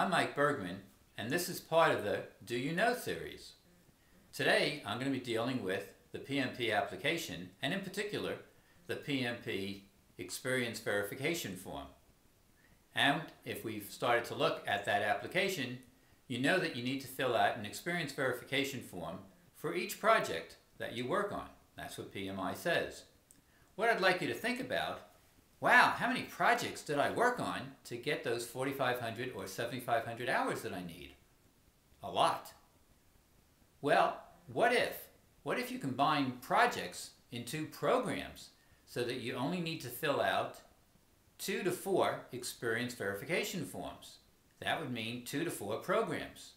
I'm Mike Bergman, and this is part of the Do You Know series. Today, I'm going to be dealing with the PMP application, and in particular, the PMP Experience Verification Form. And if we've started to look at that application, you know that you need to fill out an experience verification form for each project that you work on. That's what PMI says. What I'd like you to think about, wow, how many projects did I work on to get those 4,500 or 7,500 hours that I need? A lot. Well, what if you combine projects into programs so that you only need to fill out 2 to 4 experience verification forms? That would mean 2 to 4 programs.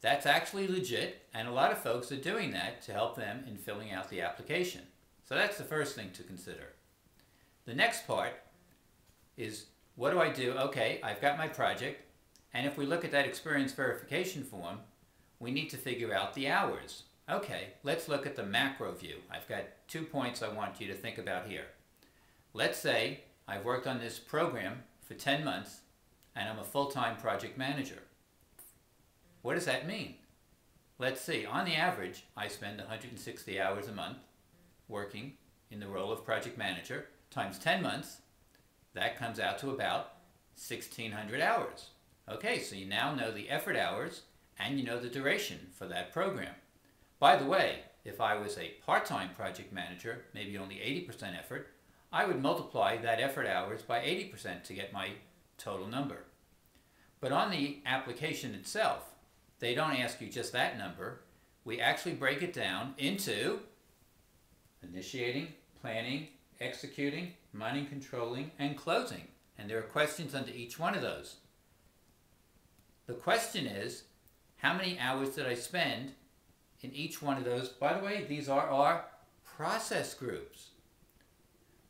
That's actually legit, and a lot of folks are doing that to help them in filling out the application. So that's the first thing to consider. The next part is, what do I do? Okay, I've got my project, and if we look at that experience verification form, we need to figure out the hours. Okay, let's look at the macro view. I've got 2 points I want you to think about here. Let's say I've worked on this program for 10 months, and I'm a full-time project manager. What does that mean? Let's see, on the average, I spend 160 hours a month working in the role of project manager, times 10 months, that comes out to about 1,600 hours. Okay, so you now know the effort hours and you know the duration for that program. By the way, if I was a part-time project manager, maybe only 80% effort, I would multiply that effort hours by 80% to get my total number. But on the application itself, they don't ask you just that number. We actually break it down into initiating, planning, executing, money controlling, and closing. And there are questions under each one of those. The question is, how many hours did I spend in each one of those? By the way, these are our process groups.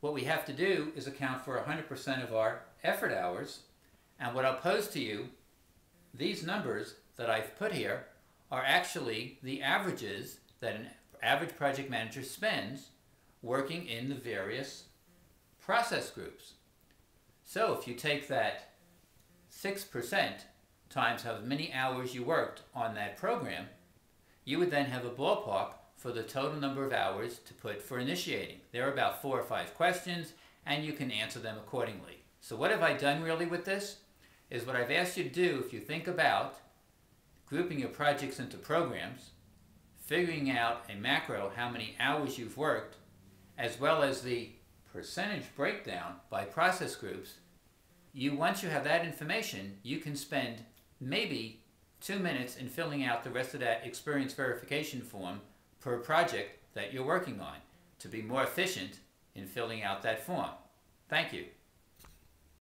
What we have to do is account for 100% of our effort hours. And what I'll pose to you, these numbers that I've put here are actually the averages that an average project manager spends working in the various process groups. So if you take that 6% times how many hours you worked on that program, you would then have a ballpark for the total number of hours to put for initiating. There are about 4 or 5 questions, and you can answer them accordingly. So what have I done really with this? Is what I've asked you to do, if you think about grouping your projects into programs, figuring out a macro, how many hours you've worked, as well as the percentage breakdown by process groups, once you have that information, you can spend maybe 2 minutes in filling out the rest of that experience verification form per project that you're working on to be more efficient in filling out that form. Thank you.